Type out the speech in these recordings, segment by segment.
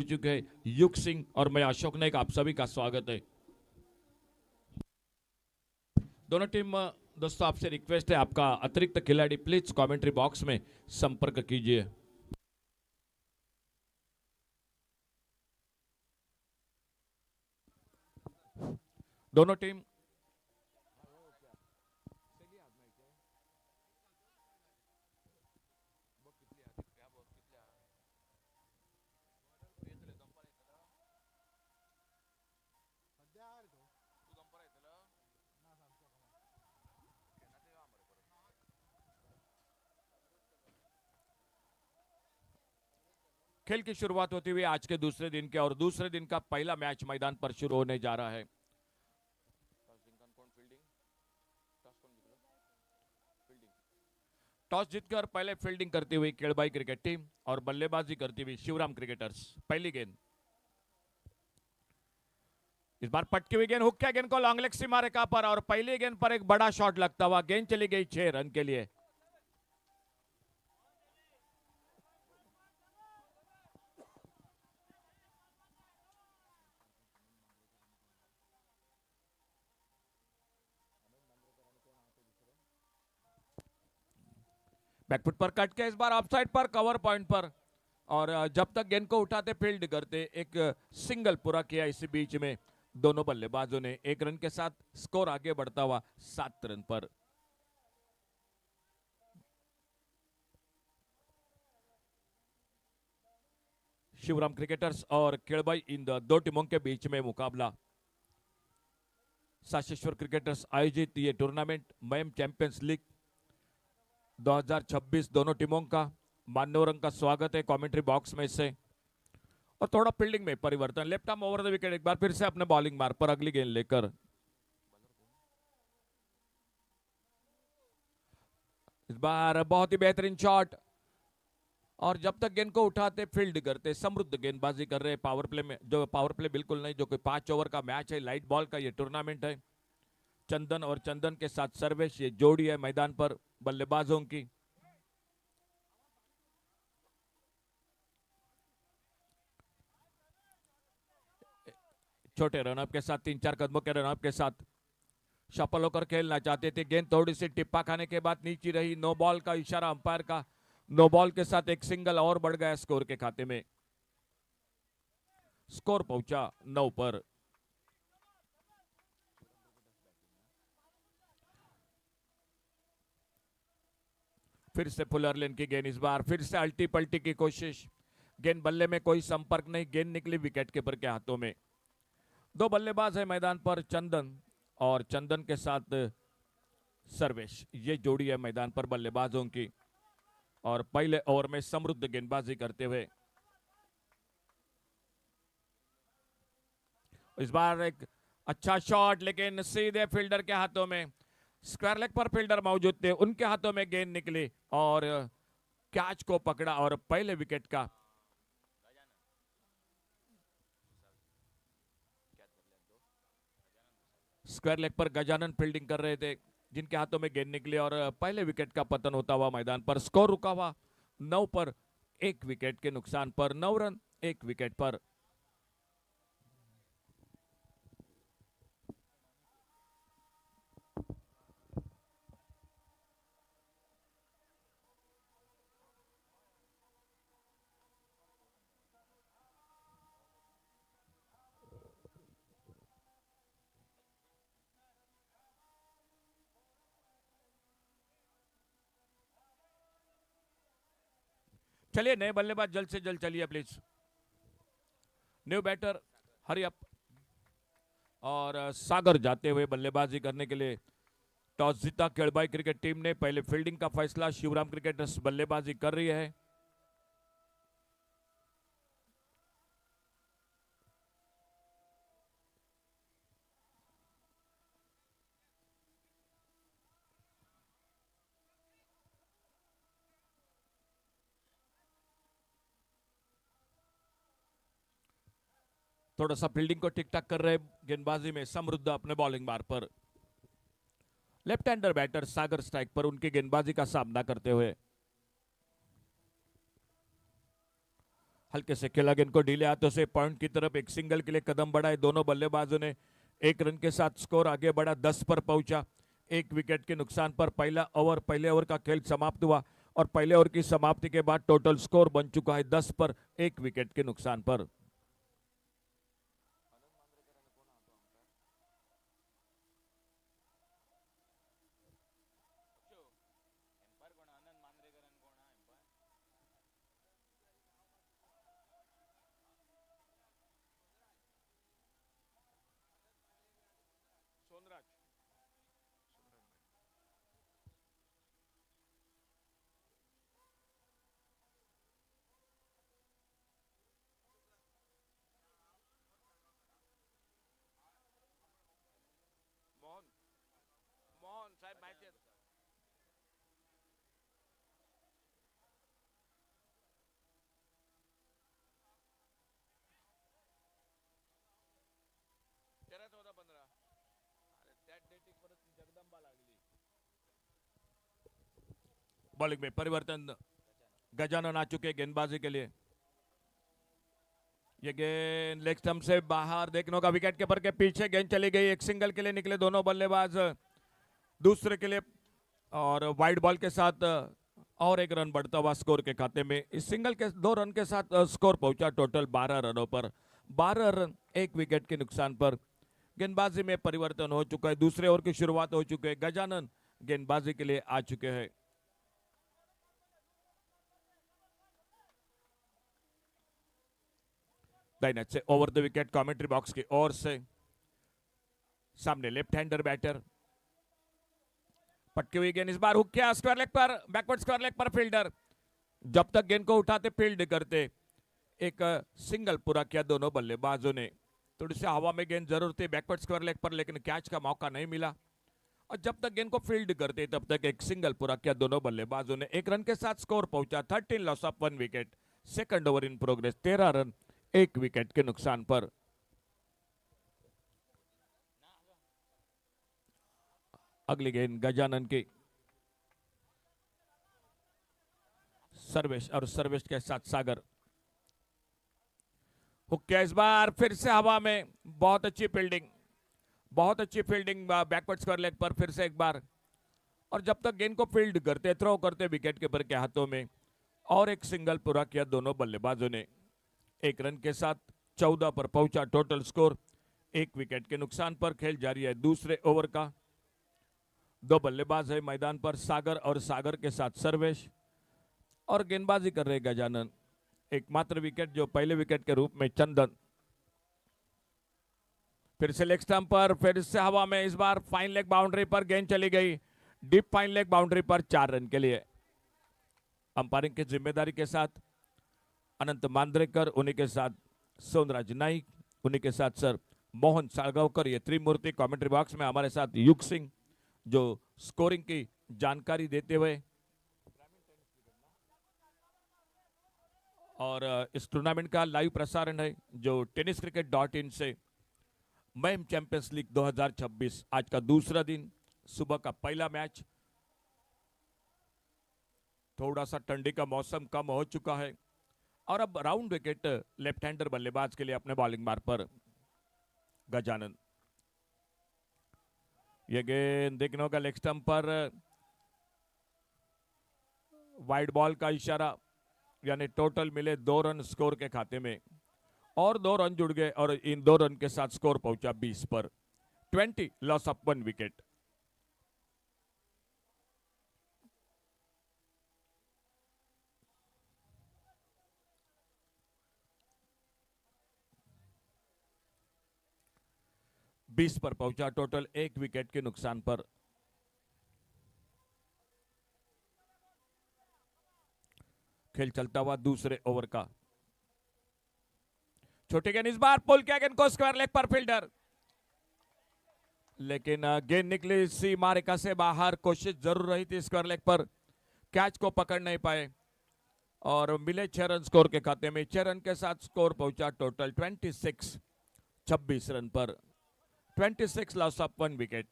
चुके हैं युग सिंह और मैं अशोक नाइक, आप सभी का स्वागत है। दोनों टीम दोस्तों, आपसे रिक्वेस्ट है, आपका अतिरिक्त खिलाड़ी प्लीज कमेंट्री बॉक्स में संपर्क कीजिए। दोनों टीम खेल की शुरुआत होती हुई आज के दूसरे दिन के और दूसरे दिन का पहला मैच मैदान पर शुरू होने जा रहा है। टॉस जीतकर पहले फील्डिंग करती हुई केळबाई क्रिकेट टीम और बल्लेबाजी करती हुई शिवराम क्रिकेटर्स। पहली गेंद, इस बार पटकी हुई गेंद, हुक किया गेंद को लॉन्ग लेग सीमा रेखा पर और पहली गेंद पर एक बड़ा शॉट लगता हुआ गेंद चली गई 6 रन के लिए। बैकफुट पर कट के इस बार ऑफसाइड पर कवर पॉइंट पर और जब तक गेंद को उठाते फील्ड करते एक सिंगल पूरा किया। इसी बीच में दोनों बल्लेबाजों ने एक रन के साथ स्कोर आगे बढ़ता हुआ 7 रन पर। शिवराम क्रिकेटर्स और केळबाई इन दो टीमों के बीच में मुकाबला। साशेश्वर क्रिकेटर्स आयोजित ये टूर्नामेंट मैम चैंपियंस लीग 2026 दोनों टीमों का मान्यवरों का स्वागत है कमेंट्री बॉक्स में से। और थोड़ा फील्डिंग में परिवर्तन, left arm over the wicket, एक बार फिर से अपने बॉलिंग मार्ग पर अगली गेंद लेकर इस बार बहुत ही बेहतरीन शॉट और जब तक गेंद को उठाते फील्ड करते समृद्ध गेंदबाजी कर रहे पावर प्ले में, जो पावर प्ले बिल्कुल नहीं, जो कोई 5 ओवर का मैच है, लाइट बॉल का ये टूर्नामेंट है। चंदन और चंदन के साथ सर्वेश, ये जोड़ी है मैदान पर बल्लेबाजों की। छोटे रनअप के साथ, 3-4 कदमों के रनअप के साथ सफल होकर खेलना चाहते थे। गेंद थोड़ी सी टिप्पा खाने के बाद नीचे रही। नो बॉल का इशारा अंपायर का। नो बॉल के साथ एक सिंगल और बढ़ गया स्कोर के खाते में। स्कोर पहुंचा 9 पर। फिर से फुलर लेन की गेंद, इस बार फिर से अल्टी पल्टी की कोशिश। गेंद बल्ले में कोई संपर्क नहीं, गेंद निकली विकेट कीपर के हाथों में। दो बल्लेबाज है मैदान पर, चंदन और चंदन के साथ सर्वेश, ये जोड़ी है मैदान पर बल्लेबाजों की। और पहले ओवर में समृद्ध गेंदबाजी करते हुए इस बार एक अच्छा शॉट, लेकिन सीधे फील्डर के हाथों में। स्क्वायर लेग पर फील्डर मौजूद थे, उनके हाथों में गेंद निकली और कैच को पकड़ा और पहले विकेट का स्क्वायर लेग पर गजानन फील्डिंग कर रहे थे, जिनके हाथों में गेंद निकली और पहले विकेट का पतन होता हुआ मैदान पर। स्कोर रुका हुआ 9 पर, 1 विकेट के नुकसान पर। 9 रन 1 विकेट पर। चलिए नए बल्लेबाज जल्द से जल्द चलिए please. New batter hurry up. और सागर जाते हुए बल्लेबाजी करने के लिए। टॉस जीता केळबाई क्रिकेट टीम ने, पहले फील्डिंग का फैसला। शिवराम क्रिकेटर्स बल्लेबाजी कर रही है। थोड़ा सा फील्डिंग को टिक टाक कर रहे गेंदबाजी में समृद्ध अपने बॉलिंग मार्ग पर। लेफ्ट हैंडर बैटर सागर स्ट्राइक पर उनकी गेंदबाजी का सामना करते हुए। हल्के से खेला गेंद को ढीले हाथों से पॉइंट की तरफ एक सिंगल के लिए कदम बढ़ाए दोनों बल्लेबाजों ने। एक रन के साथ स्कोर आगे बढ़ा, 10 पर पहुंचा। एक विकेट के नुकसान पर पहले ओवर का खेल समाप्त हुआ और पहले ओवर की समाप्ति के बाद टोटल स्कोर बन चुका है 10 पर 1 विकेट के नुकसान पर। मोहन साहेब माहिती आहे तेरा 14 15 अरे त्या डेटिंग परत जगदंबा लागली। बॉलिंग में परिवर्तन, गजानन आ चुके गेंदबाजी के लिए। ये गेंद लेग स्टंप से बाहर, देखने का विकेट कीपर के पीछे गेंद चली गई। एक सिंगल के लिए निकले दोनों बल्लेबाज दूसरे के लिए और वाइड बॉल के साथ और एक रन बढ़ता हुआ स्कोर के खाते में। इस सिंगल के 2 रन के साथ स्कोर पहुंचा टोटल 12 रनों पर। 12 रन 1 विकेट के नुकसान पर। गेंदबाजी में परिवर्तन हो चुका है, दूसरे ओवर की शुरुआत हो चुकी है। गजानन गेंदबाजी के लिए आ चुके हैं। दाहिने से over the wicket commentary box की ओर से सामने लेफ्ट हैंडर बैटर, पटकी हुई गेंद इस बार हुक किया स्क्वायर लेग पर, बैकवर्ड स्क्वायर लेग पर फील्डर जब तक गेंद को उठाते फील्ड करते। एक सिंगल पूरा किया दोनों बल्लेबाजों ने। थोड़ी सी हवा में गेंद जरूर थी बैकवर्ड स्क्वायर लेग पर, लेकिन कैच का मौका नहीं मिला और जब तक गेंद को फील्ड करते तब तक एक सिंगल पूरा किया दोनों बल्लेबाजों ने। 1 रन के साथ स्कोर पहुंचा 13 loss of 1 wicket. Second over in progress, 13 run 1 wicket के नुकसान पर। अगली गेंद गजानन की, सर्वेश और सर्वेश के साथ सागर। हुक किया इस बार फिर से हवा में, बहुत अच्छी फील्डिंग, बहुत अच्छी फील्डिंग बैकवर्ड स्क्वायर लेग पर फिर से एक बार। और जब तक गेंद को फील्ड करते थ्रो करते विकेट कीपर के हाथों में और एक सिंगल पूरा किया दोनों बल्लेबाजों ने। 1 रन के साथ 14 पर पहुंचा टोटल स्कोर 1 विकेट के नुकसान पर। खेल जारी है दूसरे ओवर का। 2 बल्लेबाज है मैदान पर, सागर और सागर के साथ सर्वेश और गेंदबाजी कर रहे गजानन। एकमात्र विकेट जो पहले विकेट के रूप में चंदन। फिर से लेग स्टंप पर, फिर से हवा में, इस बार फाइन लेग बाउंड्री पर गेंद चली गई। डीप फाइन लेग बाउंड्री पर 4 रन के लिए। अंपायरिंग की जिम्मेदारी के साथ अनंत मांद्रेकर, उन्हीं के साथ सोनराज नाइक, उन्हीं के साथ सर मोहन साळगावकर, ये त्रिमूर्ति कमेंट्री बॉक्स में हमारे साथ युग सिंह जो स्कोरिंग की जानकारी देते हुए। और इस टूर्नामेंट का लाइव प्रसारण है जो tenniscricket.in से। मैम चैंपियंस लीग 2026 आज का दूसरा दिन, सुबह का पहला मैच। थोड़ा सा ठंडी का मौसम कम हो चुका है और अब राउंड विकेट लेफ्ट हैंडर बल्लेबाज के लिए अपने बॉलिंग मार्ग पर गजानन। यह गेंद देखने होगा लेग स्टंप पर, वाइड बॉल का इशारा, यानी टोटल मिले 2 रन स्कोर के खाते में और 2 रन जुड़ गए और इन 2 रन के साथ स्कोर पहुंचा 20 पर। 20 लॉस ऑफ 1 विकेट। बीस पर पहुंचा टोटल 1 विकेट के नुकसान पर। खेल चलता हुआ दूसरे ओवर का। छोटी गेंद इस बार पुल किया गेंद को स्क्वायर लेग पर फील्डर, लेकिन गेंद निकली सीमा रेखा से बाहर। कोशिश जरूर रही थी स्क्वायर लेग पर, कैच को पकड़ नहीं पाए और मिले 6 रन स्कोर के खाते में। 6 रन के साथ स्कोर पहुंचा टोटल 26 26 रन पर। 26 loss of 1 wicket.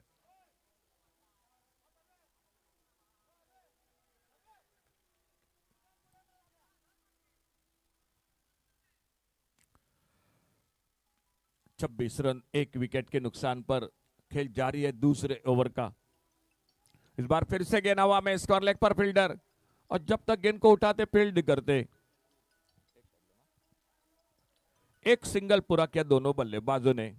26 run 1 wicket के नुकसान पर खेल जारी है दूसरे ओवर का। इस बार फिर से गेंद हवा में, स्क्वायर लेग पर फील्डर, और जब तक गेंद को उठाते फील्ड करते। एक सिंगल पूरा किया दोनों बल्लेबाजों ने।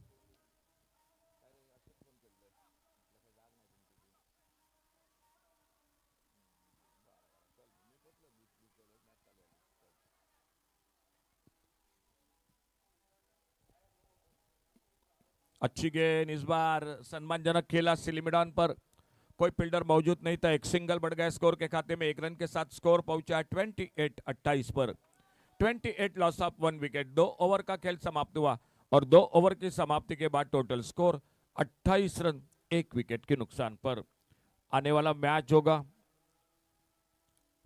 अच्छी गेंद, इस बार सम्मानजनक खेला सिलिमिडॉन पर, कोई फील्डर मौजूद नहीं था। एक सिंगल बढ़ गया स्कोर के खाते में, 1 रन के साथ स्कोर पहुंचा 28-28 पर। 28 लॉस ऑफ 1 विकेट। 2 ओवर का खेल समाप्त हुआ और 2 ओवर की समाप्ति के बाद टोटल स्कोर 28 रन 1 विकेट के नुकसान पर। आने वाला मैच होगा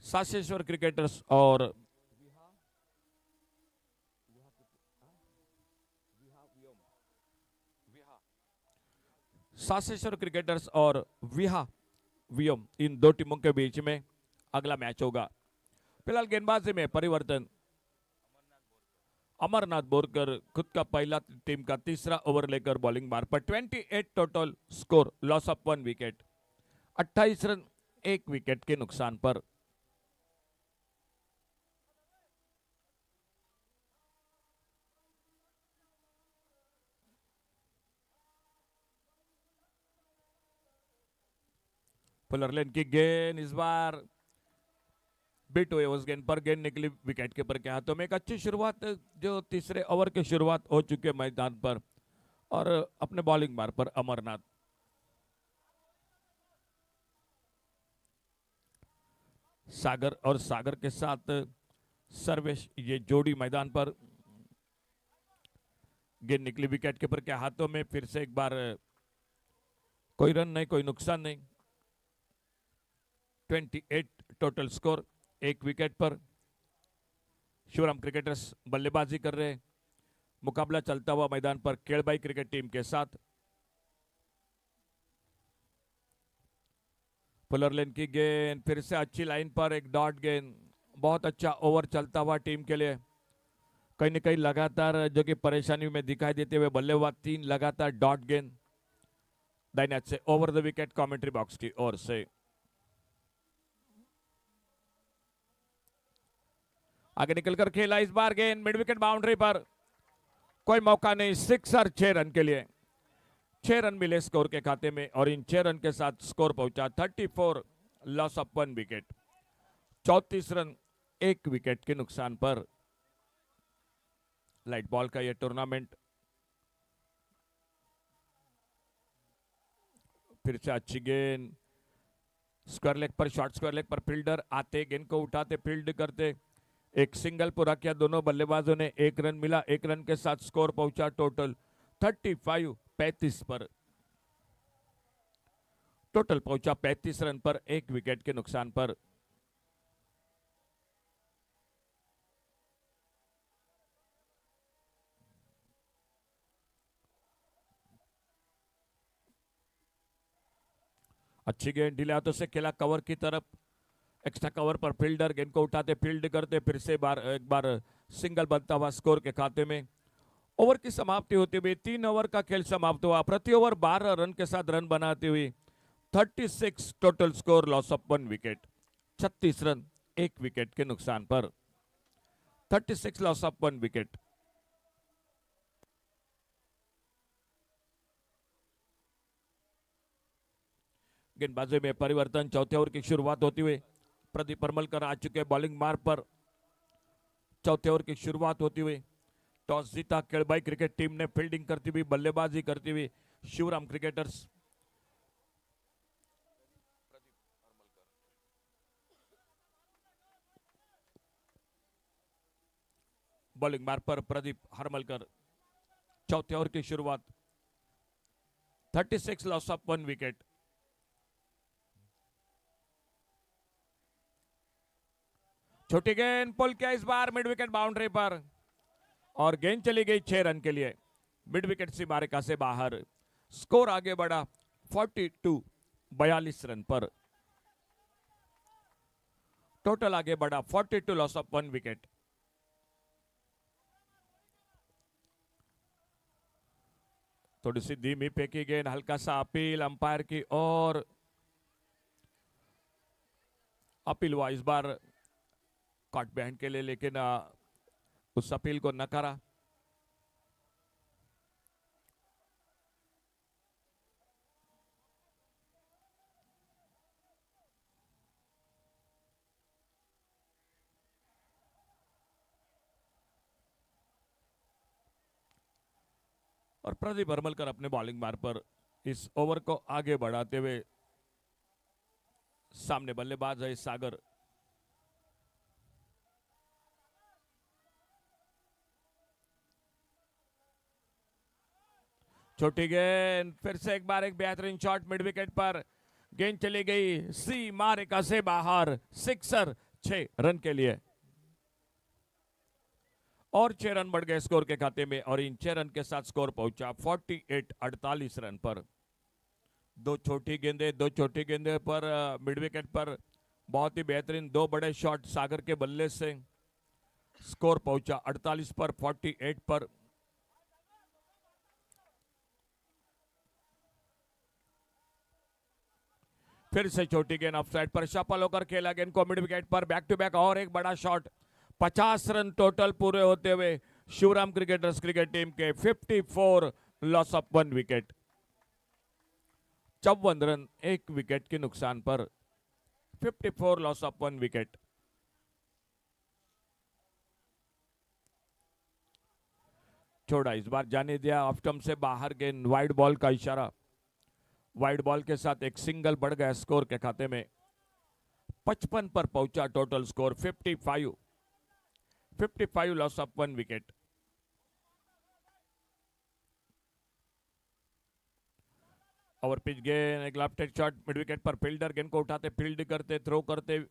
सासेश्वर क्रिकेटर्स और सासेश्वर क्रिकेटर्स और विहा वियम, इन दो टीमों के बीच में अगला मैच होगा। फिलहाल गेंदबाजी में परिवर्तन। अमरनाथ बोरकर खुद का पहला टीम का तीसरा ओवर लेकर बॉलिंग मार पर। 28 total score, loss of 1 wicket, 28 run 1 wicket के नुकसान पर। फुलरलैंड की गेंद, इस बार बिट हुए उस गेंद पर, गेंद निकली विकेट कीपर के हाथों में। एक अच्छी शुरुआत जो तीसरे ओवर की शुरुआत हो चुके मैदान पर, और अपने बॉलिंग मार पर अमरनाथ। सागर और सागर के साथ सर्वेश, ये जोड़ी मैदान पर। गेंद निकली विकेट कीपर के हाथों में। फिर से एक बार कोई रन नहीं, कोई नुकसान नहीं। 28 टोटल स्कोर, 1 विकेट पर। शिवराम क्रिकेटर्स बल्लेबाजी कर रहे हैं। मुकाबला चलता हुआ मैदान पर केड़बाई क्रिकेट टीम के साथ। फुलरलैंड की गेंद, फिर से अच्छी लाइन पर एक डॉट गेंद। बहुत अच्छा ओवर चलता हुआ टीम के लिए। कहीं न कहीं लगातार जो कि परेशानी में दिखाई देते हुए बल्लेबाज 3 लगातार डॉट गेंद दाहिने हाथ से over the wicket, commentary box की ओर से। आगे निकलकर खेला, इस बार गेंद मिड विकेट बाउंड्री पर, कोई मौका नहीं। 6 और 6 रन के लिए 6 रन मिले स्कोर के खाते में, और इन 6 रन के साथ स्कोर पहुंचा 34, loss of 1 wicket, 34 run 1 wicket के नुकसान पर। लाइट बॉल का यह टूर्नामेंट। फिर से अच्छी गेंद, स्क्वायर लेग पर, शॉर्ट स्क्वायर लेग पर फील्डर आते, गेंद को उठाते, फील्ड करते। एक सिंगल पूरा किया दोनों बल्लेबाजों ने। 1 रन मिला, 1 रन के साथ स्कोर पहुंचा टोटल 35 पर। टोटल पहुंचा 35 रन पर 1 विकेट के नुकसान पर। अच्छी गेंद ढीले हाथों से खेला कवर की तरफ, एक्स्ट्रा कवर पर फील्डर, गेंद को उठाते, फील्ड करते, फिर से एक बार सिंगल बनता हुआ स्कोर के खाते में। ओवर की समाप्ति होते हुए 3 ओवर का खेल समाप्त हुआ। प्रति ओवर 12 रन के साथ रन बनाते हुए 36 total score, loss of 1 wicket, 36 run 1 wicket के नुकसान पर। 36 लॉस ऑफ 1 विकेट। गेंदबाजी में परिवर्तन। चौथे ओवर की शुरुआत होती हुई प्रदीप परमलकर आ चुके बॉलिंग मार्ग पर। चौथे ओवर की शुरुआत होती हुई टॉस जीता केड़बाई क्रिकेट टीम ने। फील्डिंग करती हुई, बल्लेबाजी करती हुई शिवराम क्रिकेटर्स। बॉलिंग मार्ग पर प्रदीप हरमलकर। चौथे ओवर की शुरुआत, 36 लॉस ऑफ 1 विकेट। छोटी गेंद पुल किया इस बार मिड विकेट बाउंड्री पर, और गेंद चली गई 6 रन के लिए मिड विकेट से मारिका से बाहर। स्कोर आगे बढ़ा 42 रन पर। टोटल आगे बढ़ा 42 लॉस ऑफ 1 विकेट। थोड़ी सी धीमी फेंकी गेंद, हल्का सा अपील अंपायर की और अपील हुआ इस बार कट बैंड के लिए, लेकिन उस अपील को नकारा। और प्रदीप हरमलकर अपने बॉलिंग मार पर इस ओवर को आगे बढ़ाते हुए, सामने बल्लेबाज है सागर। छोटी गेंद, फिर से एक बार एक बेहतरीन शॉट मिड विकेट पर, गेंद चली गई सी मारिका से बाहर, सिक्सर 6 रन के लिए और 6 रन बढ़ गए स्कोर के खाते में और इन 6 रन के साथ स्कोर पहुंचा 48 रन पर। दो छोटी गेंदे पर मिड विकेट पर बहुत ही बेहतरीन 2 बड़े शॉट सागर के बल्ले से स्कोर पहुंचा 48 पर 48 पर। फिर से छोटी गेंद ऑफसाइड पर शफल होकर खेला गेंद को मिड विकेट पर, बैक टू बैक और एक बड़ा शॉट। 50 रन टोटल पूरे होते हुए शिवराम क्रिकेटर्स क्रिकेट टीम के 54 loss of 1 wicket, 54 run 1 wicket के नुकसान पर 54 लॉस ऑफ 1 विकेट। छोड़ा इस बार जाने दिया, ऑफ स्टंप से बाहर गेंद, वाइड बॉल का इशारा। वाइड बॉल के साथ एक सिंगल बढ़ गया स्कोर के खाते में, 55 पर पहुंचा total score 55 loss of 1 wicket. Over pitch गेंद, एक लेफ्ट शॉट मिड विकेट पर, फील्डर गेंद को उठाते, फील्ड करते, थ्रो करते,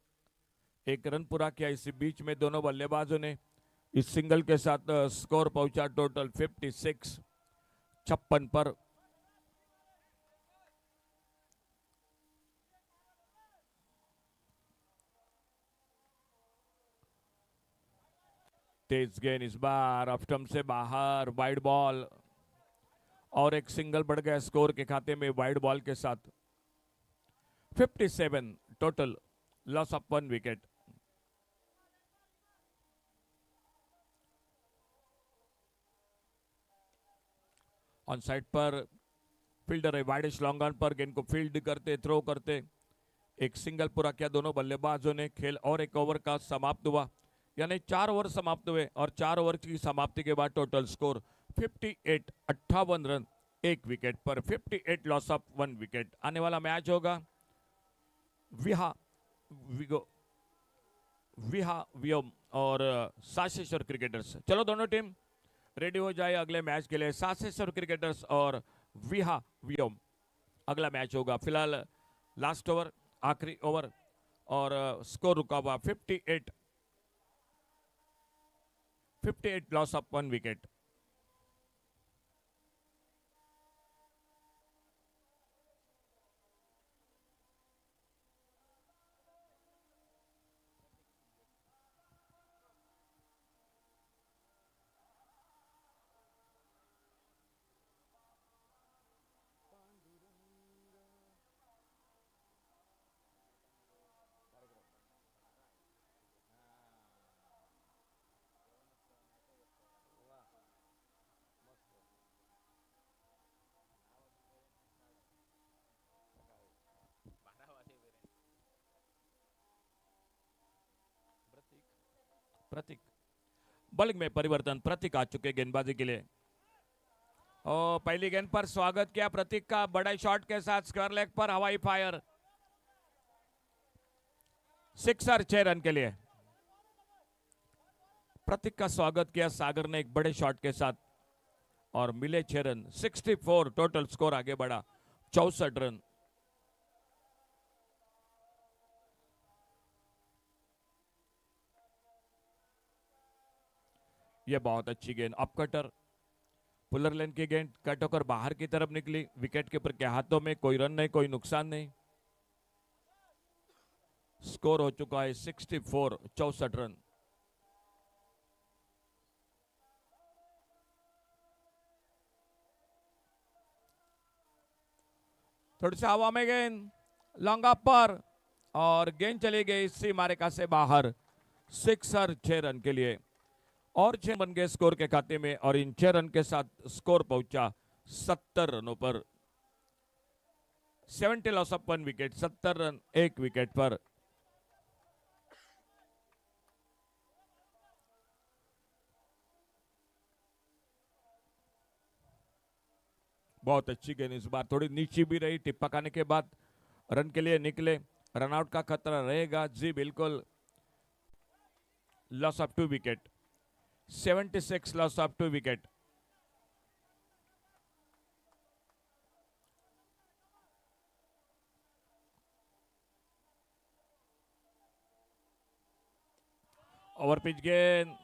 एक रन पूरा किया। इसी बीच में दोनों बल्लेबाजों ने इस सिंगल के साथ स्कोर पहुंचा टोटल 56 पर। तेज गेंद इस बार ऑफ स्टंप से बाहर, वाइड बॉल और एक सिंगल बढ़ गया स्कोर के खाते में वाइड बॉल के साथ 57 total loss of 1 wicket. On side पर फील्डर है वाइडिश लॉन्ग ऑन पर, गेंद को फील्ड करते, थ्रो करते, एक सिंगल पूरा किया दोनों बल्लेबाजों ने। खेल और एक ओवर का समाप्त हुआ, यानी 4 ओवर समाप्त हुए और 4 ओवर की समाप्ति के बाद टोटल स्कोर 58 रन 1 विकेट पर, 58 लॉस ऑफ 1 विकेट। आने वाला मैच होगा विहा व्योम और सासेश्वर क्रिकेटर्स। चलो दोनों टीम रेडी हो जाए अगले मैच के लिए। सासेश्वर क्रिकेटर्स और विहा व्योम अगला मैच होगा। फिलहाल लास्ट ओवर, आखिरी ओवर और स्कोर रुका हुआ 58 loss of 1 wicket. Pratik bowling में परिवर्तन, प्रतीक आ चुके गेंदबाजी के लिए और पहली गेंद पर स्वागत किया प्रतीक का बड़ा शॉट के साथ, स्क्वायर लेग पर हवाई फायर, सिक्सर 6 रन के लिए। प्रतीक का स्वागत किया सागर ने एक बड़े शॉट के साथ और मिले 6 रन, 64 टोटल स्कोर आगे बढ़ा 64 रन। यह बहुत अच्छी गेंद, अपकटर, पुलर लेन की गेंद कट होकर बाहर की तरफ निकली, विकेट कीपर के हाथों में, कोई रन नहीं, कोई नुकसान नहीं। स्कोर हो चुका है 64 रन। थोड़ी सी हवा में गेंद, लॉन्ग अप पर, और गेंद चली गई सी मारेका से बाहर। सिक्सर 6 रन के लिए, और 6 बन गए स्कोर के खाते में, और इन 6 रन के साथ स्कोर पहुंचा 70 रनों पर। 70 loss of 1 wicket, 70 run 1 wicket पर। बहुत अच्छी गेंद, इस बार थोड़ी नीची भी रही, टिप पकाने के बाद रन के लिए निकले। रनआउट का खतरा रहेगा जी बिल्कुल। Loss of 2 wicket, 76 loss of 2 wicket. Over pitch गेंद,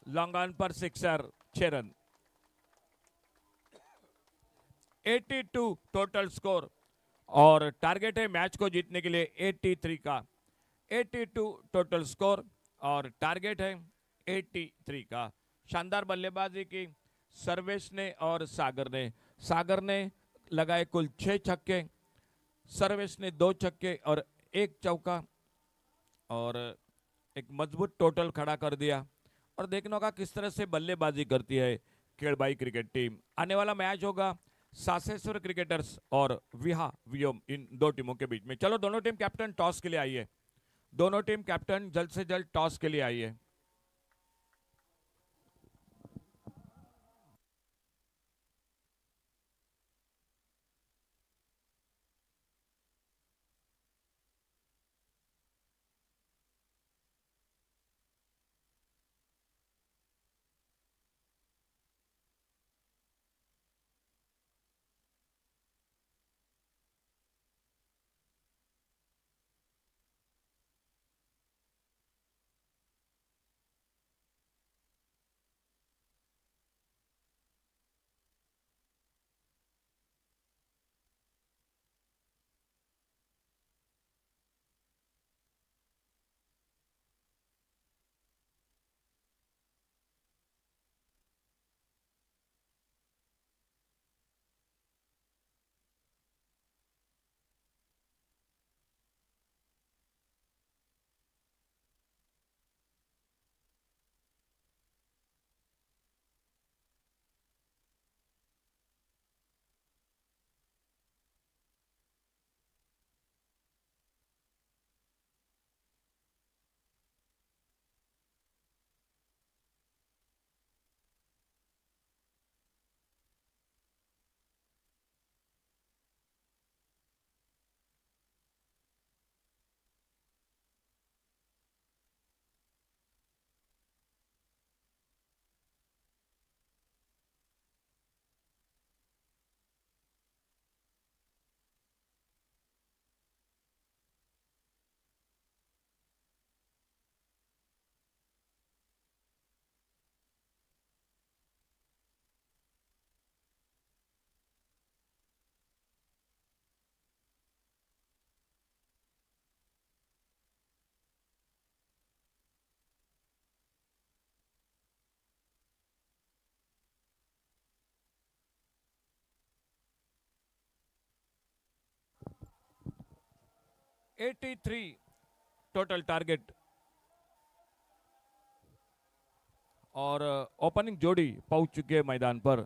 लॉन्ग ऑन पर, सिक्सर, 6 रन। 82 टोटल स्कोर, और टारगेट है मैच को जीतने के लिए 83 का। 82 टोटल स्कोर, और टारगेट है 83 का। शानदार बल्लेबाजी की सर्वेश ने और सागर ने। सागर ने लगाए कुल 6 छक्के, सर्वेश ने 2 छक्के और 1 चौका, और एक मजबूत टोटल खड़ा कर दिया। और देखने का किस तरह से बल्लेबाजी करती है केळबाई क्रिकेट टीम। आने वाला मैच होगा सासेश्वर क्रिकेटर्स और विहा वियोम, इन 2 टीमों के बीच में। चलो दोनों टीम कैप्टन टॉस के लिए आइए। दोनों टीम कैप्टन जल्द से जल्द टॉस के लिए आइए। एटी थ्री टोटल टारगेट, और ओपनिंग जोड़ी पहुंच चुके हैं मैदान पर।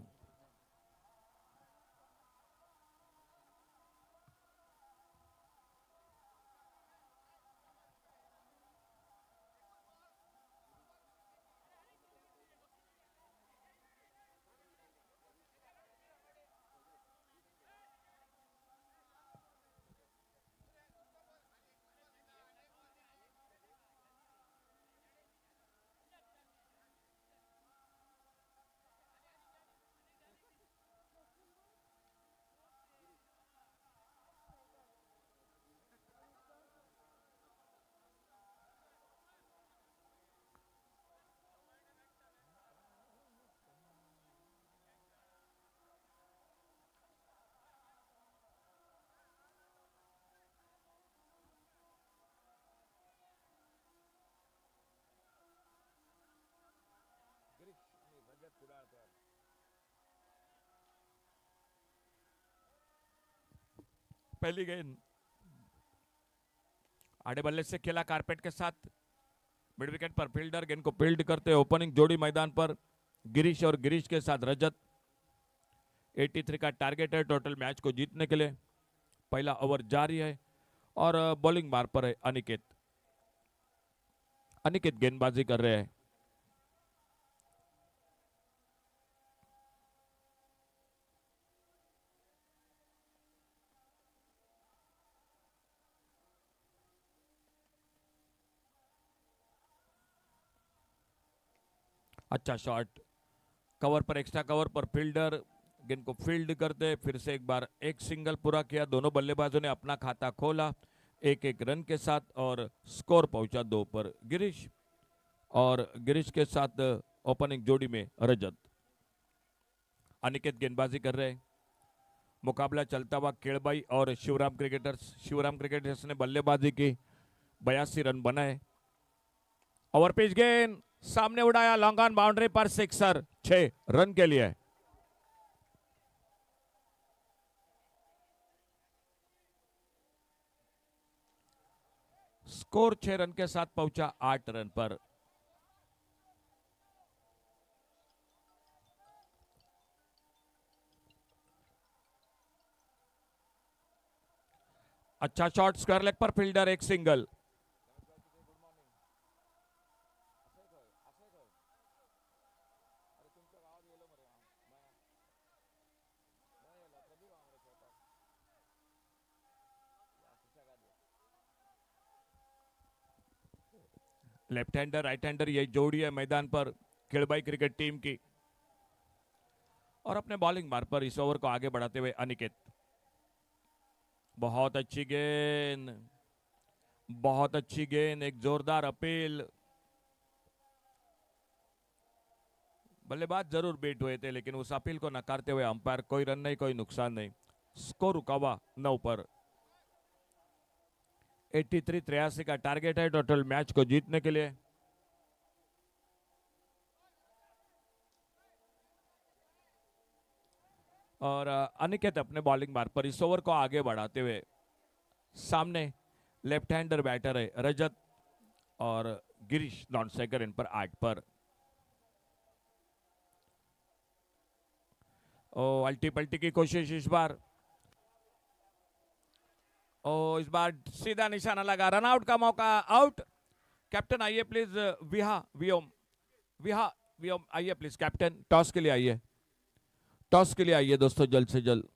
पहली गेंद आड़े बल्ले से खेला कारपेट के साथ, मिड विकेट पर फील्डर गेंद को फील्ड करते ओपनिंग जोड़ी मैदान पर गिरीश और गिरीश के साथ रजत। 83 का टारगेट है टोटल मैच को जीतने के लिए। पहला ओवर जारी है और बॉलिंग मार पर है अनिकेत। अनिकेत गेंदबाजी कर रहे हैं। अच्छा शॉट, कवर पर एक्स्ट्रा कवर पर फील्डर गेंद को फील्ड करते, फिर से एक बार एक सिंगल पूरा किया। दोनों बल्लेबाजों ने अपना खाता खोला 1-1 रन के साथ और स्कोर पहुंचा 2 पर। गिरीश और गिरीश के साथ ओपनिंग जोड़ी में रजत। अनिकेत गेंदबाजी कर रहे हैं। मुकाबला चलता हुआ केड़बाई और शिवराम क्रिकेटर्स। शिवराम क्रिकेटर्स ने बल्लेबाजी की, 82 रन बनाए। ओवरपिच गेंद सामने उड़ाया, लॉन्ग ऑन बाउंड्री पर सिक्सर, 6 रन के लिए। स्कोर 6 रन के साथ पहुंचा 8 रन पर। अच्छा शॉट स्क्वायर लेग पर फील्डर, एक single. Left hander right hander यही जोड़ी है मैदान पर केड़बाई क्रिकेट टीम की। और अपने बॉलिंग मार पर इस ओवर को आगे बढ़ाते हुए अनिकेत। बहुत अच्छी गेंद, बहुत अच्छी गेंद, एक जोरदार अपील। बल्लेबाज जरूर बीट हुए थे लेकिन उस अपील को नकारते हुए अंपायर कोई रन नहीं, कोई नुकसान नहीं। स्कोर रुका हुआ 9 पर। 83 का टारगेट है टोटल मैच को जीतने के लिए। और अनिकेत अपने बॉलिंग मार पर इस ओवर को आगे बढ़ाते हुए सामने लेफ्ट हैंडर बैटर है रजत और गिरीश नॉन स्ट्राइकर इन पर 8 पर। अल्टी पल्टी की कोशिश इस बार। इस बार सीधा निशाना लगा, रन आउट का मौका, आउट। कैप्टन आइए प्लीज, विहा वियोम, विहा वियोम आइए प्लीज कैप्टन, टॉस के लिए आइए, टॉस के लिए आइए दोस्तों जल्द से जल्द।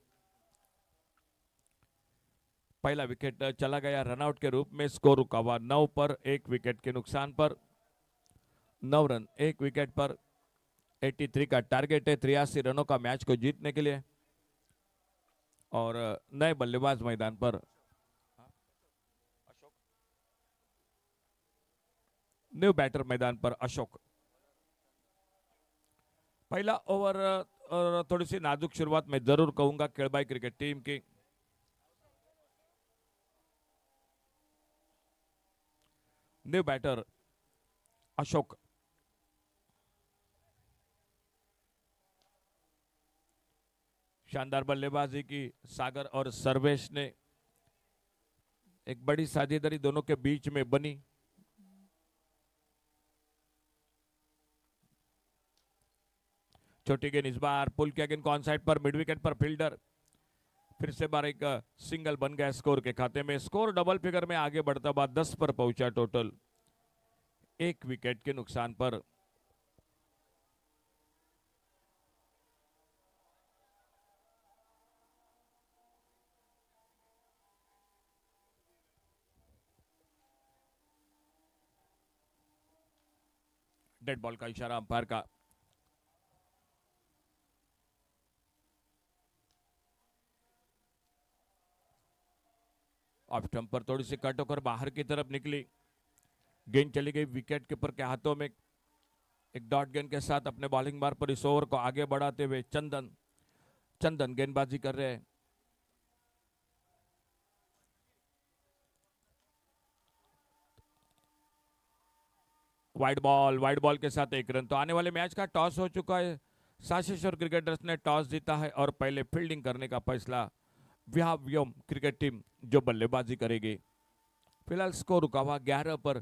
पहला विकेट चला गया रनआउट के रूप में। स्कोर रुका हुआ 9 पर, 1 विकेट के नुकसान पर। 9 रन 1 विकेट पर। 83 का टारगेट है 83 रनों का मैच को जीतने के लिए। और नए बल्लेबाज मैदान पर, न्यू बैटर मैदान पर अशोक। पहला ओवर और थोड़ी सी नाजुक शुरुआत मैं जरूर कहूंगा केड़बाई क्रिकेट टीम की। New batter Ashok. शानदार बल्लेबाजी की सागर और सर्वेश ने। एक बड़ी साझेदारी दोनों के बीच में बनी। छोटी गेंद इस बार पुल किया, गेंद को ऑन साइड पर, मिड विकेट पर फील्डर। फिर से बार एक सिंगल बन गया स्कोर के खाते में। स्कोर डबल फिगर में आगे बढ़ता हुआ 10 पर पहुंचा टोटल, 1 विकेट के नुकसान पर। डेड बॉल का इशारा अंपायर का। ऑफ स्टंप पर थोड़ी सी कट होकर बाहर की तरफ निकली। गेंद चली गई विकेट कीपर के हाथों में। एक डॉट गेंद के साथ अपने बॉलिंग मार पर इस ओवर को आगे बढ़ाते हुए चंदन। चंदन गेंदबाजी कर रहे हैं। वाइड बॉल के साथ 1 रन। तो आने वाले मैच का टॉस हो चुका है। साशेश्वर क्रिकेटर्स ने टॉस जीता है और पहले फील्डिंग करने का फैसला व्याव्यम क्रिकेट टीम जो बल्लेबाजी करेगी। फिलहाल स्कोर रुका हुआ 11 पर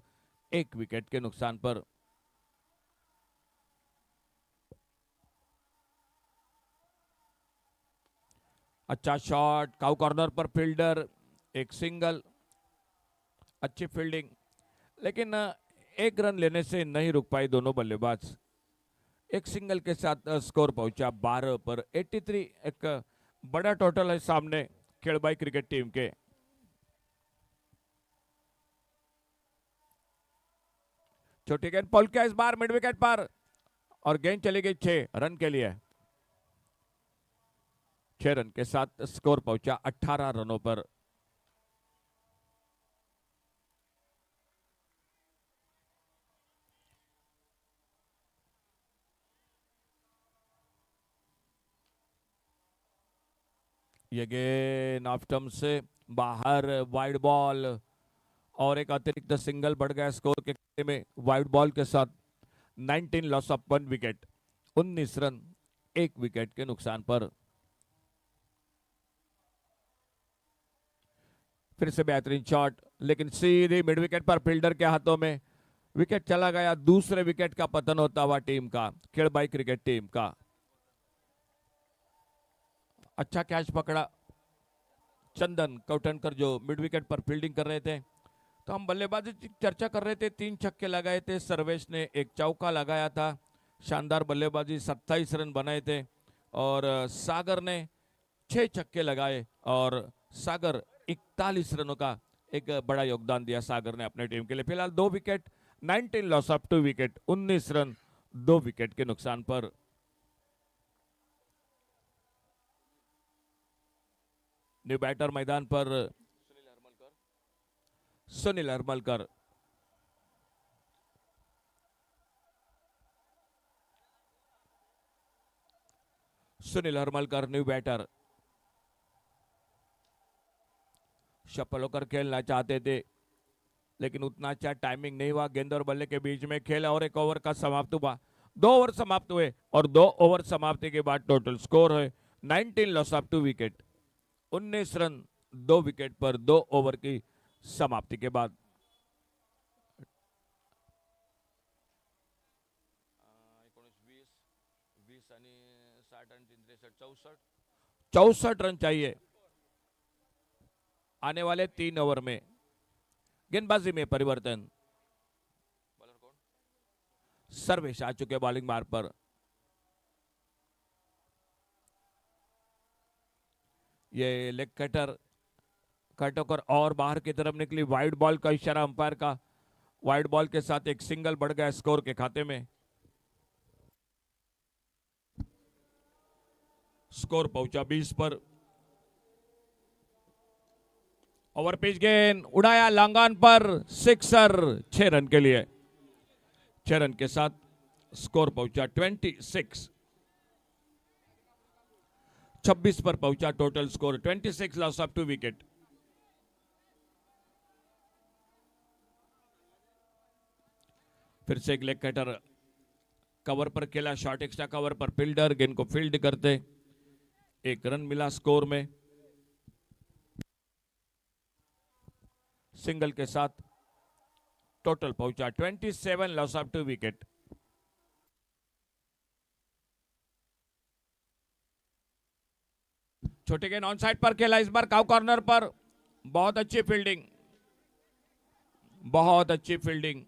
1 विकेट के नुकसान पर। अच्छा शॉट, काउ कॉर्नर पर फील्डर, एक सिंगल, अच्छी फील्डिंग, लेकिन एक रन लेने से नहीं रुक पाई दोनों बल्लेबाज। एक सिंगल के साथ स्कोर पहुंचा 12 पर 83। एक बड़ा टोटल है सामने खेलबाई क्रिकेट टीम के। छोटी गेंद पॉल किया इस बार मिड विकेट पर, और गेंद चली गई 6 रन के लिए। 6 रन के साथ स्कोर पहुंचा 18 रनों पर। ये गेंद ऑफ स्टंप से बाहर, वाइड बॉल, और एक अतिरिक्त सिंगल बढ़ गया स्कोर के खाते में वाइड बॉल के साथ। 19 loss of 1 wicket, 19 run 1 wicket के नुकसान पर। फिर से बेहतरीन शॉट, लेकिन सीधी मिड विकेट पर फील्डर के हाथों में। विकेट चला गया, दूसरे विकेट का पतन होता हुआ टीम का, खेलबाई क्रिकेट टीम का। अच्छा कैच पकड़ा चंदन कौटनकर जो मिड विकेट पर फील्डिंग कर रहे थे। तो हम बल्लेबाजी की चर्चा कर रहे थे, 3 छक्के लगाए थे, सर्वेश ने 1 चौका लगाया था। शानदार बल्लेबाजी, 27 रन बनाए थे। और सागर ने 6 छक्के लगाए, और सागर 41 रनों का एक बड़ा योगदान दिया सागर ने अपने टीम के लिए। फिलहाल 2 wicket, 19 loss of 2 wicket, 19 run 2 wicket के नुकसान पर। न्यू बैटर मैदान पर सुनील हरमलकर। Sunil Haramalkar new batter. सफल होकर खेलना चाहते थे, लेकिन उतना अच्छा टाइमिंग नहीं हुआ। गेंद और बल्ले के बीच में खेल, और 1 ओवर का समाप्त हुआ। 2 ओवर समाप्त हुए, और 2 ओवर समाप्ति के बाद टोटल स्कोर है 19 loss of 2 wicket, 19 run 2 wicket पर 2 ओवर की समाप्ति के बाद। 64 रन चाहिए आने वाले 3 ओवर में। गेंदबाजी में परिवर्तन, सर्वेश आ चुके बॉलिंग मार्ग पर। ये लेग कटर कट होकर और बाहर की तरफ निकली। वाइड बॉल का इशारा अंपायर का। वाइड बॉल के साथ एक सिंगल बढ़ गया स्कोर के खाते में। स्कोर पहुंचा 20 पर। ओवर पिच गेंद उड़ाया लांगान पर, सिक्सर, 6 रन के लिए। 6 रन के साथ स्कोर पहुंचा 26। 26 पर पहुंचा total score, 26 loss of 2 wicket. फिर से एक लेग कटर कवर पर खेला, शॉर्ट एक्स्ट्रा कवर पर फील्डर गेंद को फील्ड करते, 1 रन मिला स्कोर में। सिंगल के साथ टोटल पहुंचा 27 लॉस ऑफ 2 विकेट। छोटे गेंद ऑन साइड पर खेला, इस बार काउ कॉर्नर पर। बहुत अच्छी फील्डिंग, बहुत अच्छी फील्डिंग।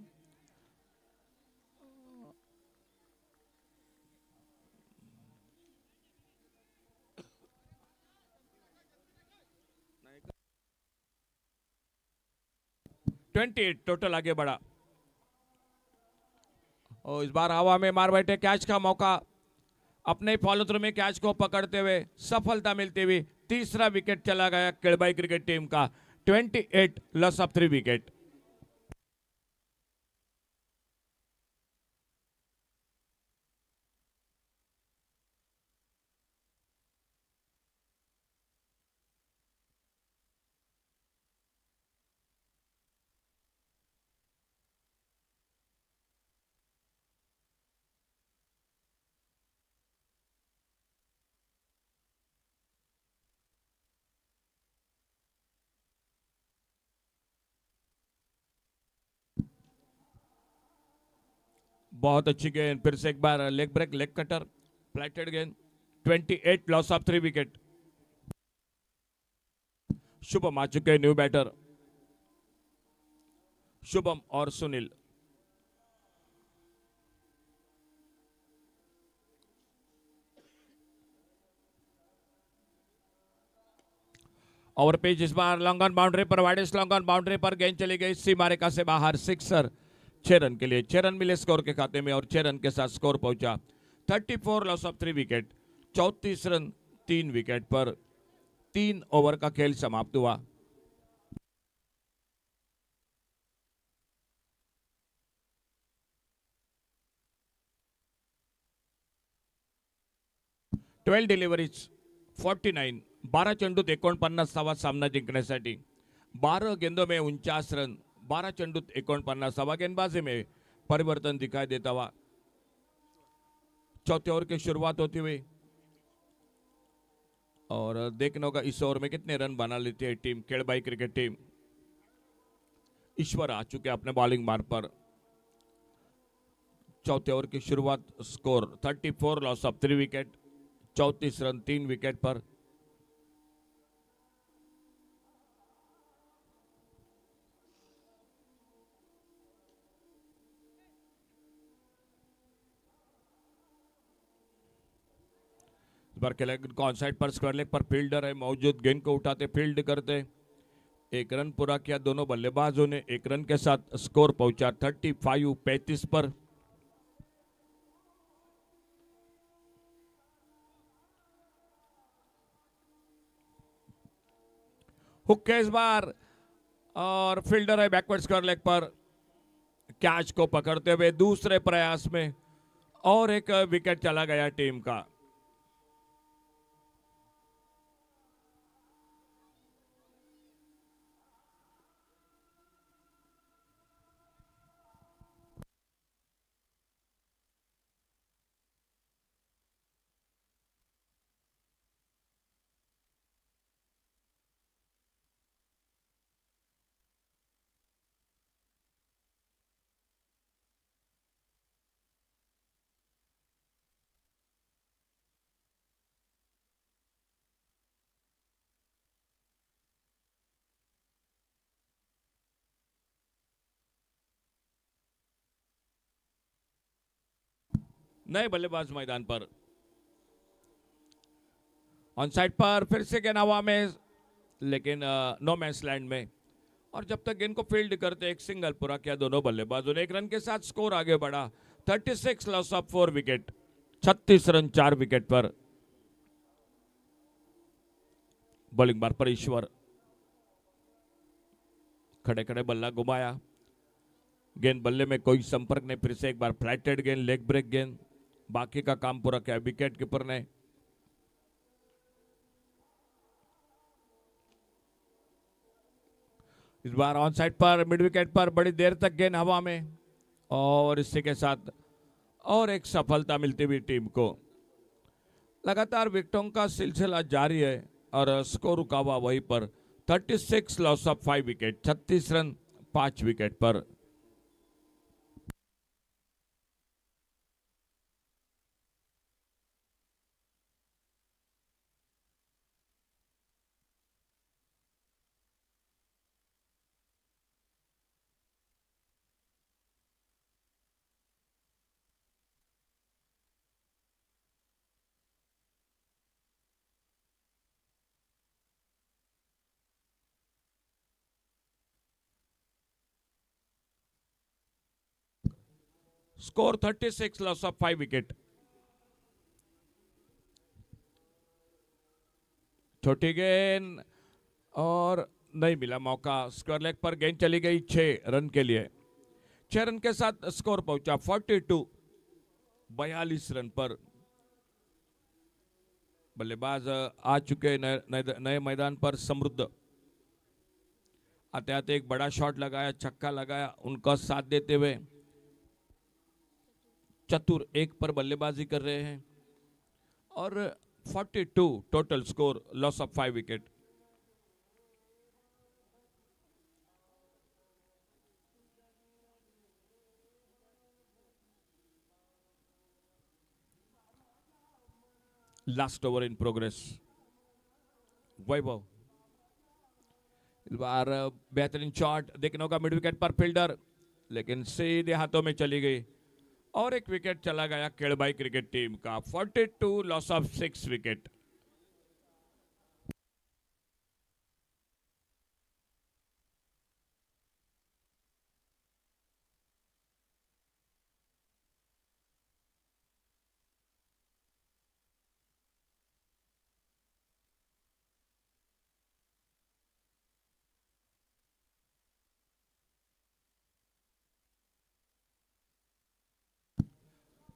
टोटल आगे बढ़ा, और इस बार हवा में मार बैठे, कैच का मौका। अपने फॉलो थ्रू में कैच को पकड़ते हुए सफलता मिलती हुई तीसरा विकेट चला गया खेलबाई क्रिकेट टीम का, 28 लॉस ऑफ 3 विकेट। बहुत अच्छी गेंद, फिर से एक बार leg break, leg cutter, flighted गेंद, 28 लॉस ऑफ 3 विकेट। शुभम आ चुके न्यू बैटर, शुभम और सुनील। ओवर पिच इस बार लॉन्ग ऑन बाउंड्री पर, वाइडेस्ट लॉन्ग ऑन बाउंड्री पर गेंद चली गई सीमा रेखा से बाहर, सिक्सर। 6 रन के लिए, 6 रन मिले स्कोर के खाते में और 6 रन के साथ स्कोर पहुंचा 34 loss of 3 wicket, 34 run 3 wicket पर 3 ओवर का खेल समाप्त हुआ। ट्वेल्व डिलिव्हरीज 49, 12 चेंडूत 49वा सामना जिंकण्यासाठी, 12 गेंदों में 49 रन, 12 चेंडूत 49वा। गेंदबाजी में परिवर्तन दिखाई देता हुआ। चौथे ओवर की शुरुआत होती हुई और देखना होगा इस ओवर में कितने रन बना लेती है टीम केड़बाई क्रिकेट टीम। ईश्वर आ चुके अपने बॉलिंग मार्ग पर। चौथे ओवर की शुरुआत, score 34 loss of 3 wicket, 34 run 3 wicket पर। ऑनसाइड पर स्क्वायर लेग पर फील्डर है मौजूद, गेंद को उठाते फील्ड करते। 1 रन पूरा किया दोनों बल्लेबाजों ने, 1 रन के साथ स्कोर पहुंचा 35 पर। हुक है इस बार और फील्डर है बैकवर्ड स्क्वायर लेग पर, कैच को पकड़ते हुए दूसरे प्रयास में और एक विकेट चला गया टीम का। नए बल्लेबाज मैदान पर, ऑन साइड पर फिर से गेंद हवा में, लेकिन नो मैच लैंड में। और जब तक गेंद को फील्ड करते एक सिंगल पूरा किया दोनों बल्लेबाजों ने, 1 रन के साथ स्कोर आगे बढ़ा 36 loss of 4 wicket, 36 run 4 wicket पर। बॉलिंग बार पर ईश्वर, खड़े खड़े बल्ला घुमाया, गेंद बल्ले में कोई संपर्क नहीं, फिर से एक बार फ्लैटेड गेंद, लेग ब्रेक गेंद, बाकी का काम पूरा किया विकेट कीपर ने। इस बार ऑन साइड पर मिड विकेट पर बड़ी देर तक गेंद हवा में और इसी के साथ और एक सफलता मिलती हुई टीम को। लगातार विकेटों का सिलसिला जारी है और स्कोर रुका हुआ वहीं पर 36 loss of 5 wicket, 36 run 5 wicket पर। Score 36 loss of 5 wicket. छोटी गेंद और नहीं मिला मौका, स्क्वायर लेग पर गेंद चली गई 6 रन के लिए। 6 रन के साथ स्कोर पहुंचा 42 रन पर। बल्लेबाज आ चुके नए मैदान पर समृद्ध। आते आते एक बड़ा शॉट लगाया, छक्का लगाया, उनका साथ देते हुए चतुर 1 पर बल्लेबाजी कर रहे हैं और 42 total score, loss of 5 wicket. Last over in progress. Vaibhav इस बार बेहतरीन शॉट देखने होगा मिड विकेट पर फील्डर, लेकिन सीधे हाथों में चली गई और एक विकेट चला गया केड़बाई क्रिकेट टीम का। 42 लॉस ऑफ 6 विकेट।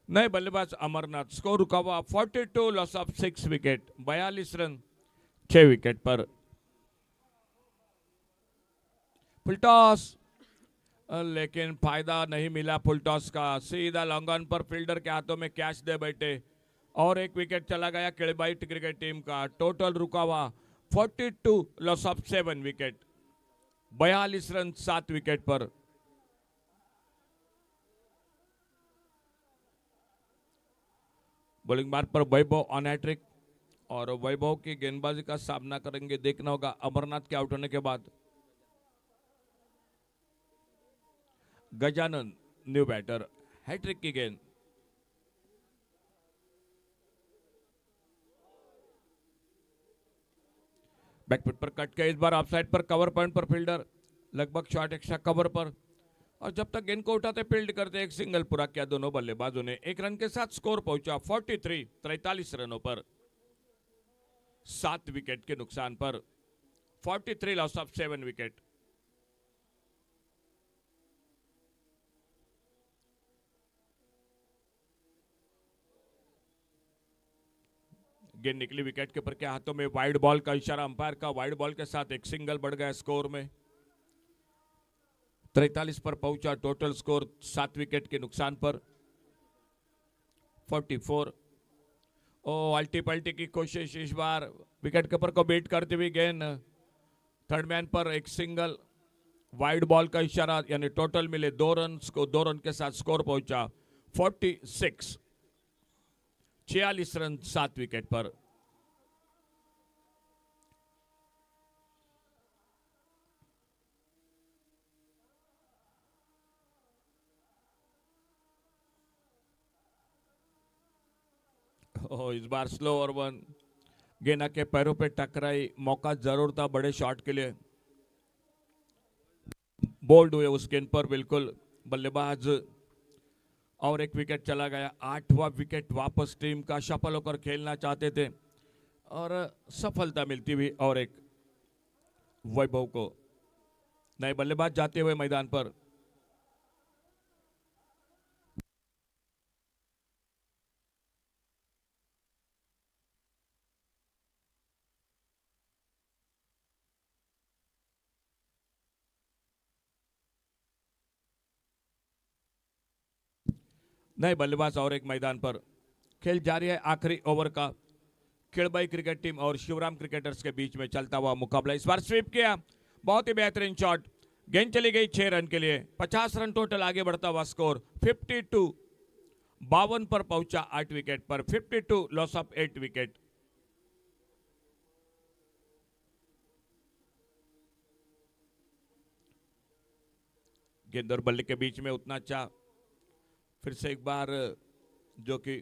नए बल्लेबाज अमरनाथ, स्कोर रुका हुआ 42 loss of 6 wicket, 42 run 6 wicket पर। फुलटॉस, लेकिन फायदा नहीं मिला फुलटॉस का। सीधा लॉन्ग ऑन पर फील्डर के हाथों में कैच दे बैठे और एक विकेट चला गया केड़बाई क्रिकेट टीम का। टोटल रुका हुआ 42 loss of 7 wicket, 42 run 7 wicket पर। बॉलिंग मार्ग पर वैभव ऑन हैट्रिक और वैभव की गेंदबाजी का सामना करेंगे, देखना होगा अमरनाथ के आउट होने के बाद। गजानन न्यू बैटर, हैट्रिक की गेंद। बैकफुट पर कट के इस बार ऑफसाइड पर कवर पॉइंट पर फील्डर, लगभग शॉट एक्स्ट्रा कवर पर, और जब तक गेंद को उठाते फील्ड करते एक सिंगल पूरा किया दोनों बल्लेबाजों ने। एक रन के साथ स्कोर पहुंचा 43 रनों पर, 7 विकेट के नुकसान पर। 43 लॉस ऑफ 7 विकेट। गेंद निकली विकेट के ऊपर के हाथों में, वाइड बॉल का इशारा अंपायर का। वाइड बॉल के साथ एक सिंगल बढ़ गया स्कोर में, 43 पर पहुंचा। टोटल स्कोर 7 विकेट के नुकसान पर 44। ओ अल्टी पल्टी की कोशिश, इस बार विकेट कीपर को बीट करती हुई गेंद। थर्ड मैन पर एक सिंगल, वाइड बॉल का इशारा, यानी टोटल मिले 2 रन को 2 रन के साथ स्कोर पहुंचा 46। 46 रन 7 विकेट पर। इस बार स्लो और वन, गेना के पैरों पे टकराई, मौका जरूर था बड़े शॉट के लिए। बोल्ड हुए उस गेंद पर बिल्कुल बल्लेबाज, और एक विकेट चला गया। 8वां विकेट वापस टीम का सफल होकर खेलना चाहते थे और सफलता मिलती हुई और एक वैभव को। नए बल्लेबाज जाते हुए मैदान पर। नए बल्लेबाज और एक मैदान पर। खेल जारी है, आखिरी ओवर का। केड़बाई क्रिकेट टीम और शिवराम क्रिकेटर्स के बीच में चलता हुआ मुकाबला। इस बार स्वीप किया, बहुत ही बेहतरीन शॉट, गेंद चली गई 6 रन के लिए। 50 रन टोटल, आगे बढ़ता हुआ स्कोर 52। 52 पर पहुंचा 8 विकेट पर, 52 लॉस ऑफ 8 विकेट। गेंद और बल्ले के बीच में उतना अच्छा, फिर से एक बार जो कि